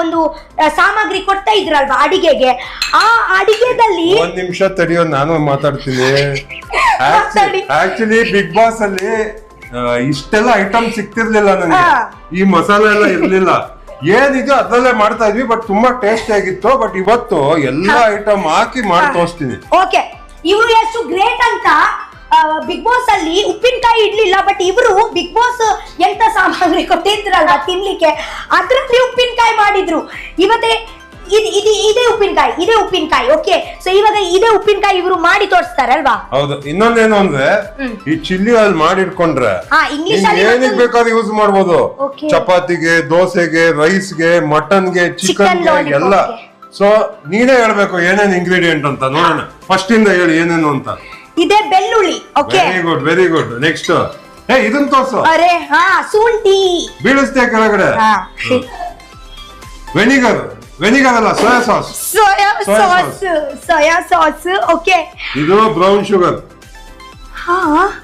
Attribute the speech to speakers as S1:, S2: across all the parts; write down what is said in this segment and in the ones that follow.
S1: ಒಂದು ಸಾಮಗ್ರಿ ಕೊಡ್ತಾ ಇದ್ರಲ್ವಾ ಅಡಿಗೆಗೆ, ಆ ಅಡಿಗೆದಲ್ಲಿ
S2: ಒಂದ್ ನಿಮಿಷ ತಡೆಯೋ, ನಾನು ಮಾತಾಡ್ತೀನಿ. ಆಕ್ಚುಲಿ ಬಿಗ್ ಬಾಸ್ ಅಲ್ಲಿ ಇಷ್ಟೆಲ್ಲ ಐಟಮ್ ಸಿಕ್ತಿರ್ಲಿಲ್ಲ ನನಗೆ, ಈ ಮಸಾಲೆ ಎಲ್ಲ ಇರ್ಲಿಲ್ಲ. ಏನಿದೆ ಅದ್ರಲ್ಲೇ ಮಾಡ್ತಾ ಇದ್ವಿ, ಬಟ್ ತುಂಬಾ ಟೇಸ್ಟಿ ಆಗಿತ್ತು. ಬಟ್ ಇವತ್ತು ಎಲ್ಲಾ ಐಟಮ್ ಹಾಕಿ ಮಾಡಿ ತೋರಿಸ್ತೀನಿ.
S1: ಓಕೆ, ಇವರು ಎಷ್ಟು ಗ್ರೇಟ್ ಅಂತ. ಬಿಗ್ ಬಾಸ್ ಅಲ್ಲಿ ಉಪ್ಪಿನಕಾಯಿ ಇಡ್ಲಿಲ್ಲ, ಬಟ್ ಇವರು ಬಿಗ್ ಬಾಸ್ ಎಂತ ಸಾಮಗ್ರಿ ಕೊಟ್ಟಿದ್ರಲ್ವಾ ತಿನ್ಲಿಕ್ಕೆ, ಅದ್ರಲ್ಲಿ ಉಪ್ಪಿನಕಾಯಿ ಮಾಡಿದ್ರು. ಇವತ್ತೇ ಇದೇ ಉಪ್ಪಿನಕಾಯಿ. ಓಕೆ, ಸೊ ಇವಾಗ ಇದೇ ಉಪ್ಪಿನಕಾಯಿ ಇವರು ಮಾಡಿ ತೋರಿಸ್ತಾರಲ್ವಾ.
S2: ಹೌದು. ಇನ್ನೊಂದೇನು ಅಂದ್ರೆ ಈ ಚಿಲ್ಲಿ ಅಲ್ಲಿ ಮಾಡಿಟ್ಕೊಂಡ್ರೆ
S1: ಇಂಗ್ಲಿಷ್
S2: ಏನಿಗೆ ಬೇಕಾದ್ರೂ ಯೂಸ್ ಮಾಡ್ಬೋದು. ಚಪಾತಿಗೆ, ದೋಸೆಗೆ, ರೈಸ್ಗೆ, ಮಟನ್ಗೆ, ಚಿಕನ್ಗೆ ಎಲ್ಲ. ಸೊ ನೀನೇ ಹೇಳ್ಬೇಕು ಏನೇನು ಇಂಗ್ರೀಡಿಯೆಂಟ್ ಅಂತ. ನೋಡೋಣ, ಫಸ್ಟ್ ಇಂದ ಹೇಳಿ ಏನೇನು ಅಂತ.
S1: ಇದೇ ಬೆಳ್ಳುಳ್ಳಿ. Okay,
S2: very good. ನೆಕ್ಸ್ಟ್ ಇದನ್ನ ತೋರ್ಸು.
S1: ಅರೆ ಶುಂಠಿ
S2: ಬೀಳಿಸ್ತೆ ಕೆಳಗಡೆ. ವೆನಿಗರ್ ಅಲ್ಲ,
S1: ಸೋಯಾ ಸಾಸ್. ಓಕೆ,
S2: ಇದು ಬ್ರೌನ್ ಶುಗರ್.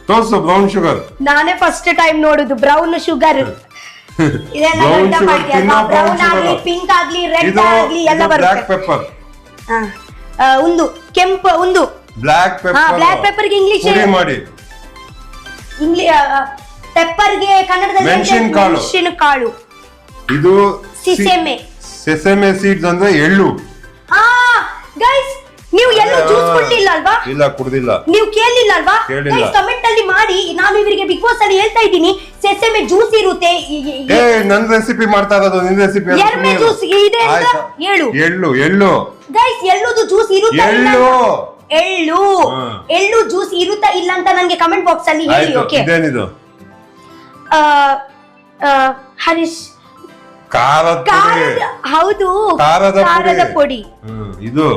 S2: ತೋರ್ಸು ಬ್ರೌನ್ ಶುಗರ್.
S1: ನಾನೇ ಫಸ್ಟ್ ಟೈಮ್ ನೋಡುದು ಬ್ರೌನ್ ಶುಗರ್. ಬ್ರೌನ್ ಆಗ್ಲಿ, ಪಿಂಕ್ ಆಗ್ಲಿ, ರೆಡ್ ಆಗ್ಲಿ ಎಲ್ಲ ಬರುತ್ತೆ.
S2: Black pepper.
S1: ಒಂದು ಕೆಂಪು, ಒಂದು
S2: ಬ್ಲಾಕ್ ಪೆಪ್ಪರ್.
S1: ಬ್ಲಾಕ್ ಪೆಪ್ಪರ್ಗೆ ಇಂಗ್ಲಿಷ್
S2: ಮಾಡಿ.
S1: ಪೆಪ್ಪರ್ಗೆ ಕನ್ನಡದಲ್ಲಿ ಮೆಣಸಿನಕಾಳು.
S2: ಇದು
S1: ಸೆಸೆಮೆ
S2: ಸೀಡ್ಸ್ ಅಂದ್ರೆ ಎಳ್ಳು.
S1: ಗೈಸ್, ನೀವು ಎಳ್ಳು ಜ್ಯೂಸ್ ಕುಡಿಲಿಲ್ಲ ಅಲ್ವಾ?
S2: ಇಲ್ಲ, ಕುಡಿದಿಲ್ಲ.
S1: ನೀವು ಕೇಳಿಲ್ಲ ಅಲ್ವಾ? ಗೈಸ್, ಕಮೆಂಟ್ ಅಲ್ಲಿ ಮಾಡಿ. ನಾನು ಇವರಿಗೆ ಬಿಗ್ ಬಾಸ್ ಅಲ್ಲಿ ಹೇಳ್ತಾ ಇದ್ದೀನಿ, ಸೆಸೆಮೆ ಜ್ಯೂಸ್ ಇರುತ್ತೆ.
S2: ನನ್ ರೆಸಿಪಿ ಮಾಡ್ತಾ ಇರೋದು, ನಿನ್ ರೆಸಿಪಿ.
S1: ಎರ್ಮೆ ಜ್ಯೂಸ್ ಇದೆ ಅಂತ
S2: ಎಳ್ಳು.
S1: ಗೈಸ್, ಎಳ್ಳುದು ಜ್ಯೂಸ್ ಇರುತ್ತೆ. ಎಳ್ಳು ಜ್ಯೂಸ್ ಇರುತ್ತಾ ಇಲ್ಲ ಅಂತ ನಂಗೆ ಕಮೆಂಟ್ ಬಾಕ್ಸ್ ಅಲ್ಲಿ ಹೇಳಿ. ಓಕೆ,
S2: ಇದೇನಿದು?
S1: ಹರೀಶ್,
S2: ಹೌದು,
S1: ಖಾರದ ಪುಡಿ.
S2: ಇದು